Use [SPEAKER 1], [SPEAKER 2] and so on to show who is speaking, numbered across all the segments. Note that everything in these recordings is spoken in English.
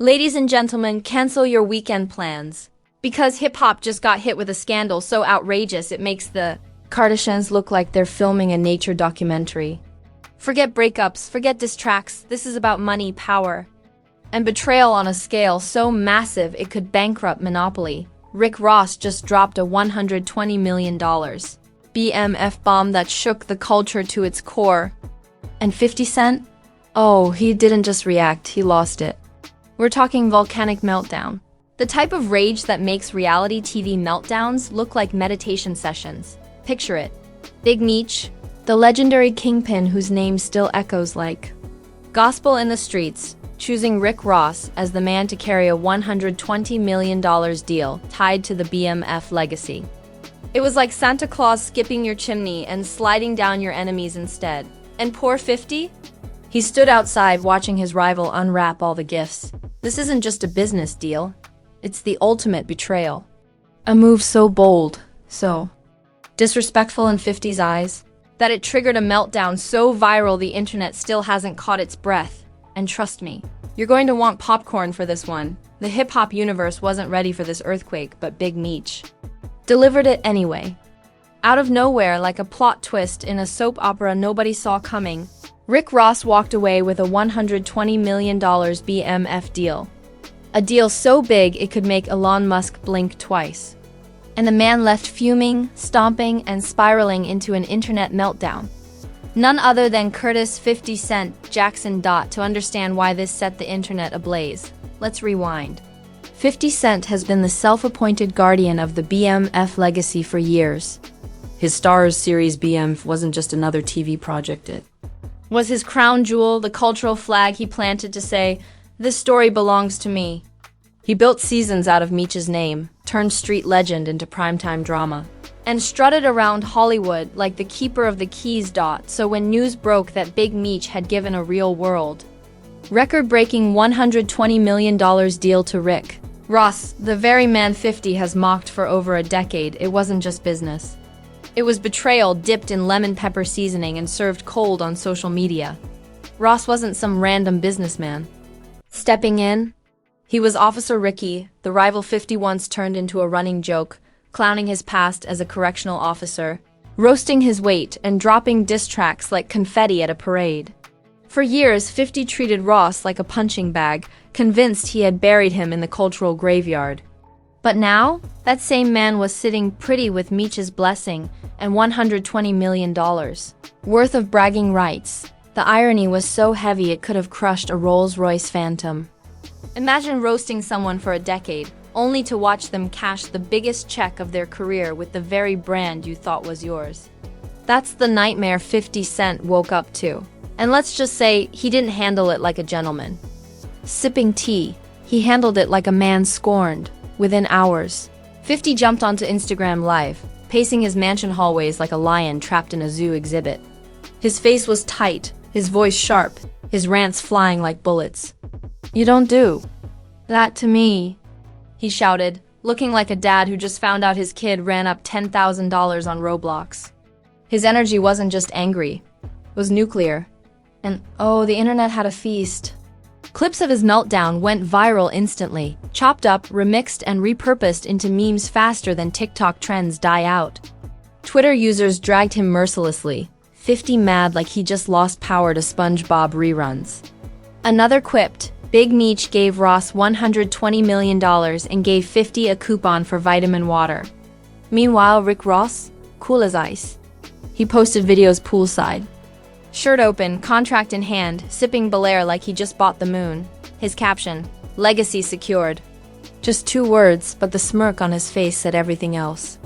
[SPEAKER 1] Ladies and gentlemen, cancel your weekend plans. Because hip-hop just got hit with a scandal so outrageous it makes the Kardashians look like they're filming a nature documentary. Forget breakups, forget diss tracks, this is about money, power, and betrayal on a scale so massive it could bankrupt Monopoly. Rick Ross just dropped a $120 million BMF bomb that shook the culture to its core. And 50 Cent? Oh, he didn't just react, he lost it. We're talking volcanic meltdown. The type of rage that makes reality TV meltdowns look like meditation sessions. Picture it. Big Meech, the legendary kingpin whose name still echoes like gospel in the streets, choosing Rick Ross as the man to carry a $120 million deal tied to the BMF legacy. It was like Santa Claus skipping your chimney and sliding down your enemies instead. And poor 50? He stood outside watching his rival unwrap all the gifts. This isn't just a business deal. It's the ultimate betrayal. A move so bold, so disrespectful in 50's eyes, that it triggered a meltdown so viral the internet still hasn't caught its breath. And trust me, you're going to want popcorn for this one. The hip-hop universe wasn't ready for this earthquake, but Big Meech delivered it anyway. Out of nowhere, like a plot twist in a soap opera nobody saw coming, Rick Ross walked away with a $120 million BMF deal. A deal so big it could make Elon Musk blink twice. And the man left fuming, stomping, and spiraling into an internet meltdown. None other than Curtis 50 Cent Jackson. To understand why this set the internet ablaze, let's rewind. 50 Cent has been the self-appointed guardian of the BMF legacy for years. His Starz series BMF wasn't just another TV project, it was his crown jewel, the cultural flag he planted to say, "This story belongs to me." He built seasons out of Meech's name, turned street legend into primetime drama, and strutted around Hollywood like the keeper of the keys. So when news broke that Big Meech had given a real-world, record-breaking $120 million deal to Rick Ross, the very man 50 has mocked for over a decade, it wasn't just business. It was betrayal dipped in lemon pepper seasoning and served cold on social media. Ross wasn't some random businessman stepping in. He was Officer Ricky, the rival 50 once turned into a running joke, clowning his past as a correctional officer, roasting his weight and dropping diss tracks like confetti at a parade. For years, 50 treated Ross like a punching bag, convinced he had buried him in the cultural graveyard. But now, that same man was sitting pretty with Meech's blessing and $120 million worth of bragging rights. The irony was so heavy it could have crushed a Rolls-Royce Phantom. Imagine roasting someone for a decade, only to watch them cash the biggest check of their career with the very brand you thought was yours. That's the nightmare 50 Cent woke up to. And let's just say he didn't handle it like a gentleman. Sipping tea, he handled it like a man scorned. Within hours, 50 jumped onto Instagram Live, pacing his mansion hallways like a lion trapped in a zoo exhibit. His face was tight, his voice sharp, his rants flying like bullets. "You don't do that to me," he shouted, looking like a dad who just found out his kid ran up $10,000 on Roblox. His energy wasn't just angry, it was nuclear. And oh, the internet had a feast. Clips of his meltdown went viral instantly, chopped up, remixed, and repurposed into memes faster than TikTok trends die out. Twitter users dragged him mercilessly, 50 mad like he just lost power to SpongeBob reruns. Another quipped, Big Meech gave Ross $120 million and gave 50 a coupon for vitamin water. Meanwhile, Rick Ross, cool as ice. He posted videos poolside, shirt open, contract in hand, sipping Belaire like he just bought the moon. His caption, "Legacy secured." Just 2 words, but the smirk on his face said everything else.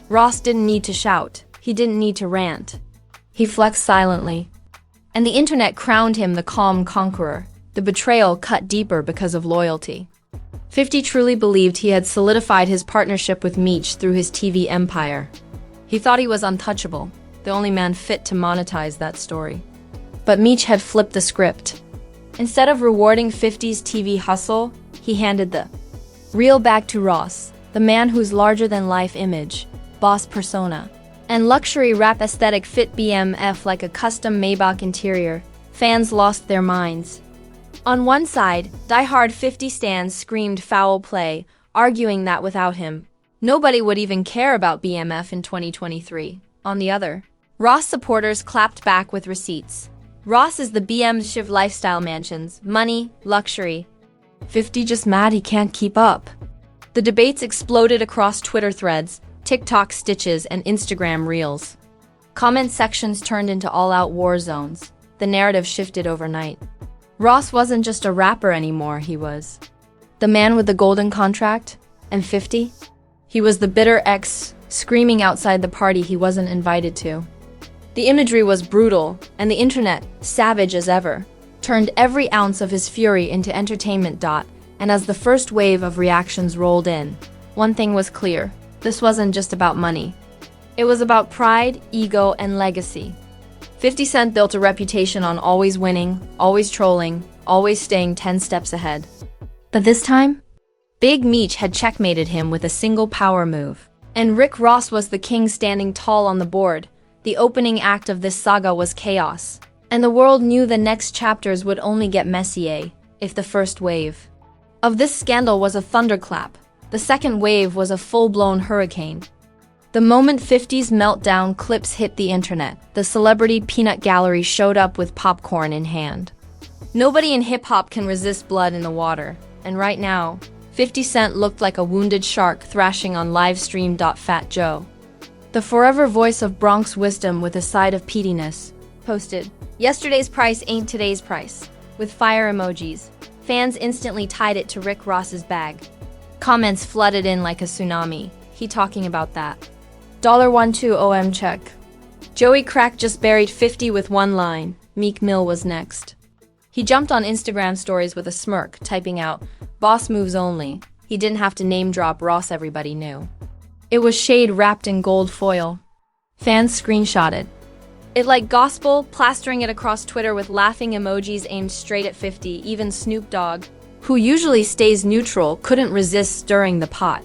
[SPEAKER 1] Ross didn't need to shout. He didn't need to rant. He flexed silently. And the internet crowned him the calm conqueror. The betrayal cut deeper because of loyalty. 50 truly believed he had solidified his partnership with Meech through his TV empire. He thought he was untouchable, the only man fit to monetize that story. But Meech had flipped the script. Instead of rewarding 50's TV hustle, he handed the real back to Ross, the man whose larger-than-life image, boss persona, and luxury rap aesthetic fit BMF like a custom Maybach interior. Fans lost their minds. On one side, die-hard 50 stans screamed foul play, arguing that without him, nobody would even care about BMF in 2023. On the other, Ross supporters clapped back with receipts. Ross is the BMF lifestyle mansions, money, luxury. 50 just mad he can't keep up. The debates exploded across Twitter threads, TikTok stitches, and Instagram reels. Comment sections turned into all-out war zones. The narrative shifted overnight. Ross wasn't just a rapper anymore, he was the man with the golden contract. And 50? He was the bitter ex screaming outside the party he wasn't invited to. The imagery was brutal, and the internet, savage as ever, turned every ounce of his fury into entertainment. And as the first wave of reactions rolled in, one thing was clear. This wasn't just about money. It was about pride, ego, and legacy. 50 Cent built a reputation on always winning, always trolling, always staying 10 steps ahead. But this time, Big Meech had checkmated him with a single power move. And Rick Ross was the king standing tall on the board. The opening act of this saga was chaos. And the world knew the next chapters would only get messier, if the first wave of this scandal was a thunderclap. The second wave was a full-blown hurricane. The moment 50's meltdown clips hit the internet, the celebrity peanut gallery showed up with popcorn in hand. Nobody in hip-hop can resist blood in the water, and right now, 50 Cent looked like a wounded shark thrashing on livestream. Fat Joe, the forever voice of Bronx wisdom with a side of peatiness, posted, "Yesterday's price ain't today's price," with fire emojis. Fans instantly tied it to Rick Ross's bag. Comments flooded in like a tsunami. He talking about that. $120M check. Joey Crack just buried 50 with one line. Meek Mill was next. He jumped on Instagram stories with a smirk, typing out, "Boss moves only." He didn't have to name drop Ross, everybody knew. It was shade wrapped in gold foil. Fans screenshotted it like gospel, plastering it across Twitter with laughing emojis aimed straight at 50. Even Snoop Dogg, who usually stays neutral, couldn't resist stirring the pot.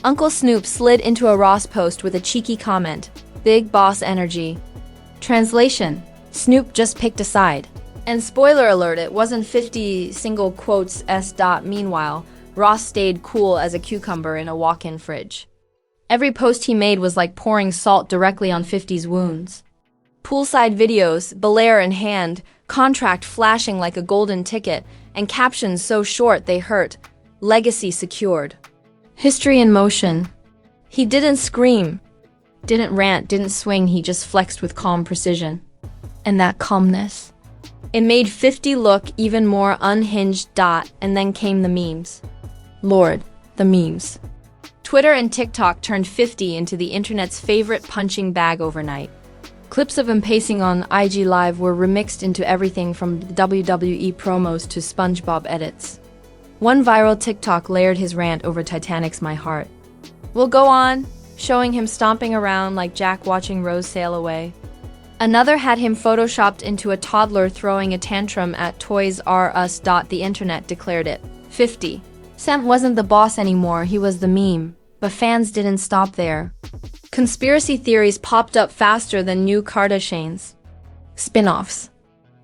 [SPEAKER 1] Uncle Snoop slid into a Ross post with a cheeky comment, "Big boss energy." Translation: Snoop just picked a side. And spoiler alert, it wasn't 50 single quotes s. Meanwhile, Ross stayed cool as a cucumber in a walk-in fridge. Every post he made was like pouring salt directly on 50's wounds. Poolside videos, Belaire in hand, contract flashing like a golden ticket, and captions so short they hurt. Legacy secured. History in motion. He didn't scream, didn't rant, didn't swing, he just flexed with calm precision. And that calmness, it made 50 look even more unhinged. And then came the memes. Lord, the memes. Twitter and TikTok turned 50 into the internet's favorite punching bag overnight. Clips of him pacing on IG Live were remixed into everything from WWE promos to SpongeBob edits. One viral TikTok layered his rant over Titanic's My Heart. We'll go on, showing him stomping around like Jack watching Rose sail away. Another had him photoshopped into a toddler throwing a tantrum at Toys R Us. The internet declared it. 50 Cent wasn't the boss anymore, he was the meme. But fans didn't stop there. Conspiracy theories popped up faster than new Kardashians. Spin-offs.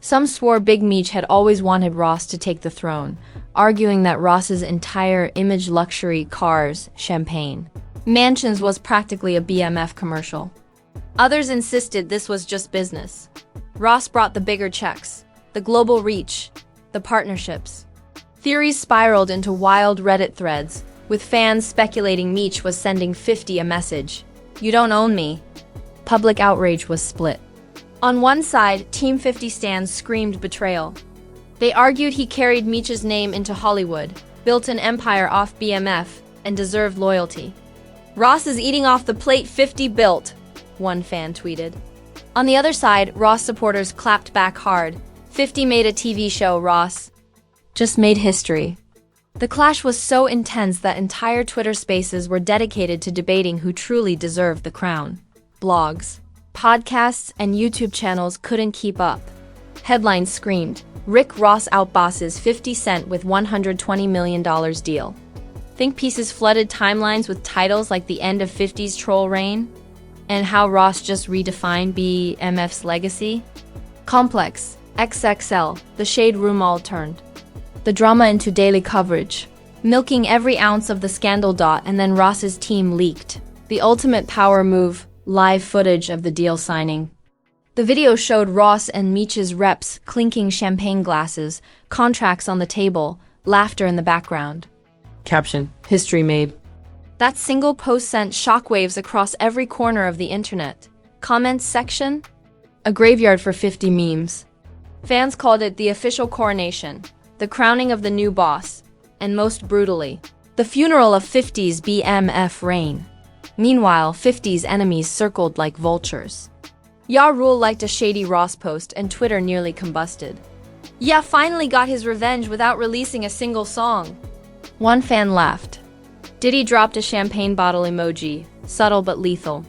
[SPEAKER 1] Some swore Big Meech had always wanted Ross to take the throne, arguing that Ross's entire image, luxury, cars, champagne, mansions was practically a BMF commercial. Others insisted this was just business. Ross brought the bigger checks, the global reach, the partnerships. Theories spiraled into wild Reddit threads, with fans speculating Meech was sending 50 a message. "You don't own me." Public outrage was split. On one side, Team 50 stans screamed betrayal. They argued he carried Meech's name into Hollywood, built an empire off BMF, and deserved loyalty. "Ross is eating off the plate 50 built," one fan tweeted. On the other side, Ross supporters clapped back hard. 50 made a TV show, Ross just made history. The clash was so intense that entire Twitter spaces were dedicated to debating who truly deserved the crown. Blogs, podcasts, and YouTube channels couldn't keep up. Headlines screamed, "Rick Ross outbosses 50 Cent with $120 million deal." Think pieces flooded timelines with titles like the end of 50's troll reign and how Ross just redefined BMF's legacy. Complex, XXL, the shade room all turned. the drama into daily coverage, milking every ounce of the scandal. And then Ross's team leaked the ultimate power move, live footage of the deal signing. The video showed Ross and Meech's reps clinking champagne glasses, contracts on the table, laughter in the background.
[SPEAKER 2] Caption: History made.
[SPEAKER 1] That single post sent shockwaves across every corner of the internet. Comments section? A graveyard for 50 memes. Fans called it the official coronation, the crowning of the new boss, and most brutally, the funeral of 50's BMF reign. Meanwhile, 50's enemies circled like vultures. Ja Rule liked a shady Ross post and Twitter nearly combusted. Ja finally got his revenge without releasing a single song. One fan laughed. Diddy dropped a champagne bottle emoji, subtle but lethal.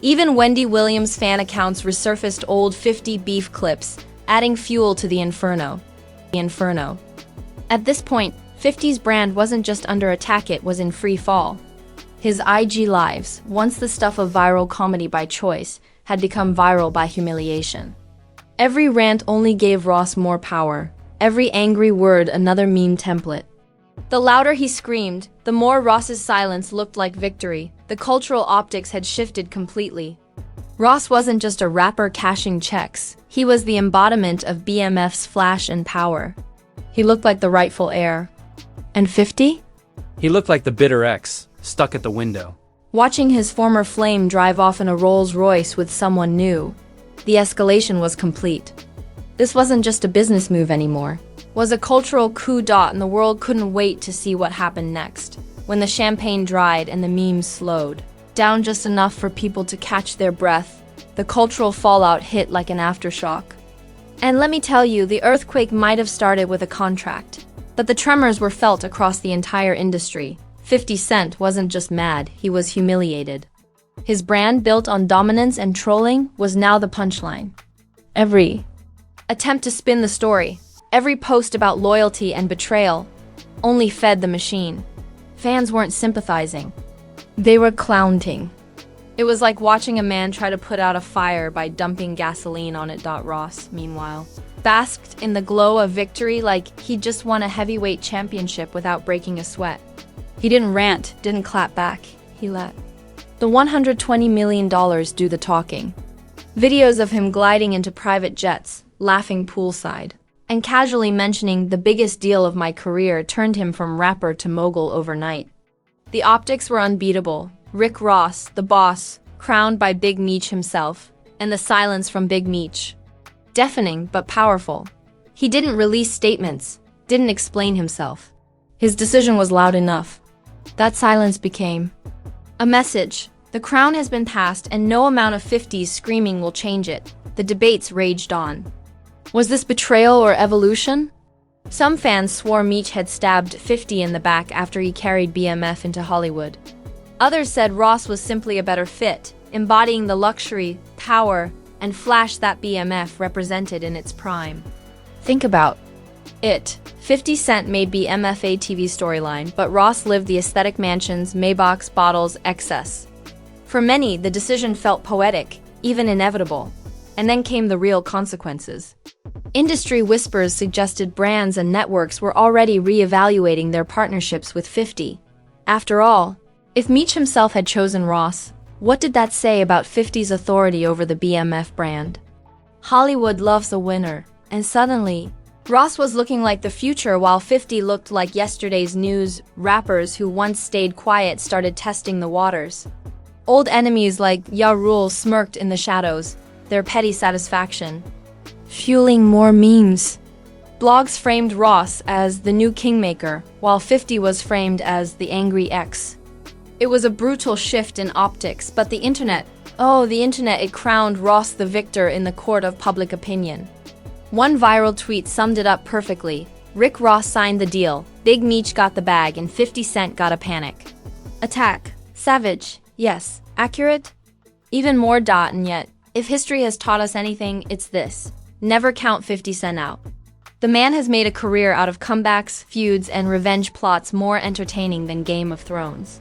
[SPEAKER 1] Even Wendy Williams fan accounts resurfaced old 50 beef clips, adding fuel to the inferno. At this point, 50's brand wasn't just under attack, it was in free fall. His IG lives, once the stuff of viral comedy by choice, had become viral by humiliation. Every rant only gave Ross more power, every angry word another meme template. The louder he screamed, the more Ross's silence looked like victory. The cultural optics had shifted completely. Ross wasn't just a rapper cashing checks, he was the embodiment of BMF's flash and power. He looked like the rightful heir. And 50?
[SPEAKER 2] He looked like the bitter ex, stuck at the window.
[SPEAKER 1] Watching his former flame drive off in a Rolls-Royce with someone new, the escalation was complete. This wasn't just a business move anymore. It was a cultural coup d'etat, and the world couldn't wait to see what happened next. When the champagne dried and the memes slowed down just enough for people to catch their breath, the cultural fallout hit like an aftershock. And let me tell you, the earthquake might have started with a contract, but the tremors were felt across the entire industry. 50 Cent wasn't just mad, he was humiliated. His brand, built on dominance and trolling, was now the punchline. Every attempt to spin the story, every post about loyalty and betrayal, only fed the machine. Fans weren't sympathizing. They were clowning. It was like watching a man try to put out a fire by dumping gasoline on it. Ross, meanwhile, basked in the glow of victory like he'd just won a heavyweight championship without breaking a sweat. He didn't rant, didn't clap back. He let the $120 million do the talking. Videos of him gliding into private jets, laughing poolside, and casually mentioning the biggest deal of my career turned him from rapper to mogul overnight. The optics were unbeatable. Rick Ross, the boss, crowned by Big Meech himself, and the silence from Big Meech. Deafening but powerful. He didn't release statements, didn't explain himself. His decision was loud enough. That silence became a message. The crown has been passed, and no amount of 50's screaming will change it. The debates raged on. Was this betrayal or evolution? Some fans swore Meech had stabbed 50 in the back after he carried BMF into Hollywood. Others said Ross was simply a better fit, embodying the luxury, power, and flash that BMF represented in its prime. Think about it. 50 Cent made BMF a TV storyline, but Ross lived the aesthetic mansions, Maybachs, bottles, excess. For many, the decision felt poetic, even inevitable. And then came the real consequences. Industry whispers suggested brands and networks were already re-evaluating their partnerships with 50. After all, if Meech himself had chosen Ross, what did that say about 50's authority over the BMF brand? Hollywood loves a winner, and suddenly, Ross was looking like the future while 50 looked like yesterday's news. Rappers who once stayed quiet started testing the waters. Old enemies like Ja Rule smirked in the shadows, their petty satisfaction fueling more memes. Blogs framed Ross as the new kingmaker, while 50 was framed as the angry ex. It was a brutal shift in optics, but the internet, it crowned Ross the victor in the court of public opinion. One viral tweet summed it up perfectly. Rick Ross signed the deal, Big Meech got the bag, and 50 Cent got a panic. Attack. Savage. Yes. Accurate? Even more. And yet, if history has taught us anything, it's this. Never count 50 Cent out. The man has made a career out of comebacks, feuds, and revenge plots more entertaining than Game of Thrones.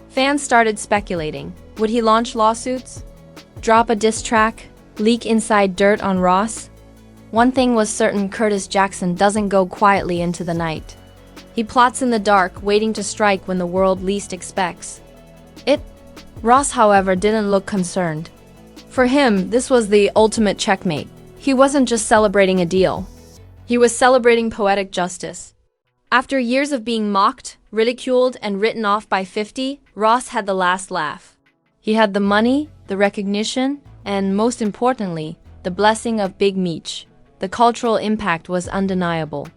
[SPEAKER 1] Fans started speculating. Would he launch lawsuits? Drop a diss track? Leak inside dirt on Ross? One thing was certain: Curtis Jackson doesn't go quietly into the night. He plots in the dark, waiting to strike when the world least expects it. Ross, however, didn't look concerned. For him, this was the ultimate checkmate. He wasn't just celebrating a deal. He was celebrating poetic justice. After years of being mocked, ridiculed, and written off by 50, Ross had the last laugh. He had the money, the recognition, and most importantly, the blessing of Big Meech. The cultural impact was undeniable.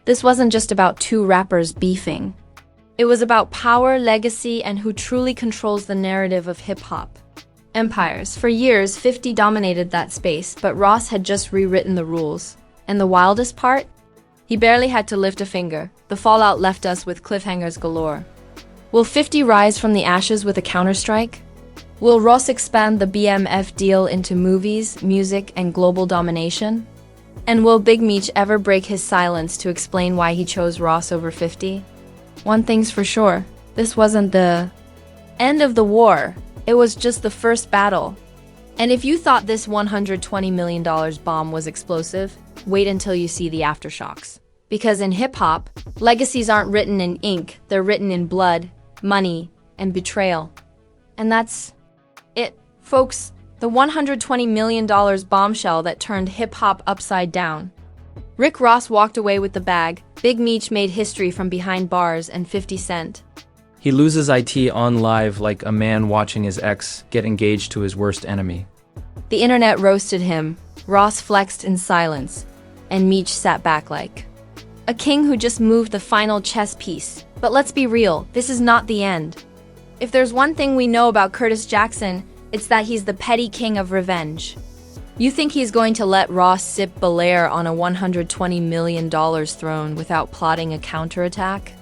[SPEAKER 1] This wasn't just about two rappers beefing. It was about power, legacy, and who truly controls the narrative of hip-hop. Empires. For years, 50 dominated that space, but Ross had just rewritten the rules. And the wildest part? He barely had to lift a finger. The fallout left us with cliffhangers galore. Will 50 rise from the ashes with a counterstrike? Will Ross expand the BMF deal into movies, music, and global domination? And will Big Meech ever break his silence to explain why he chose Ross over 50? One thing's for sure, this wasn't the end of the war. It was just the first battle. And if you thought this $120 million bomb was explosive, wait until you see the aftershocks. Because in hip-hop, legacies aren't written in ink, they're written in blood, money, and betrayal. And that's it, folks. The $120 million bombshell that turned hip-hop upside down. Rick Ross walked away with the bag. Big Meech made history from behind bars, and 50 Cent.
[SPEAKER 2] He loses IT on live like a man watching his ex get engaged to his worst enemy.
[SPEAKER 1] The internet roasted him. Ross flexed in silence, and Meech sat back like a king who just moved the final chess piece. But let's be real, this is not the end. If there's one thing we know about Curtis Jackson, it's that he's the petty king of revenge. You think he's going to let Ross sip Belair on a $120 million throne without plotting a counterattack?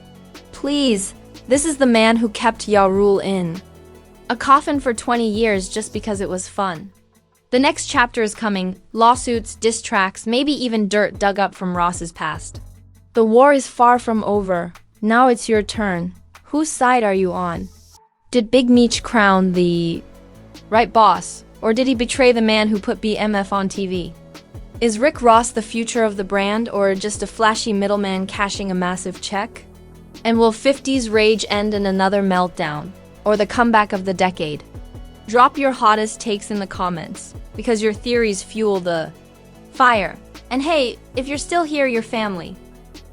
[SPEAKER 1] Please, this is the man who kept Ja Rule in a coffin for 20 years just because it was fun. The next chapter is coming: lawsuits, diss tracks, maybe even dirt dug up from Ross's past. The war is far from over. Now it's your turn. Whose side are you on? Did Big Meech crown the right boss, or did he betray the man who put BMF on TV? Is Rick Ross the future of the brand, or just a flashy middleman cashing a massive check? And will 50's rage end in another meltdown, or the comeback of the decade? Drop your hottest takes in the comments, because your theories fuel the fire. And hey, if you're still here, you're family.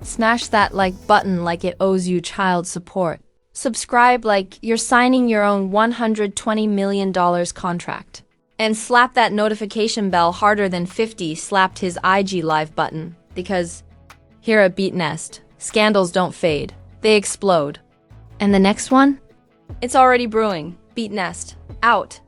[SPEAKER 1] Smash that like button like it owes you child support. Subscribe like you're signing your own $120 million contract. And slap that notification bell harder than 50 slapped his IG live button. Because here at Beat Nest, scandals don't fade, they explode. And the next one? It's already brewing. Beat Nest. Out.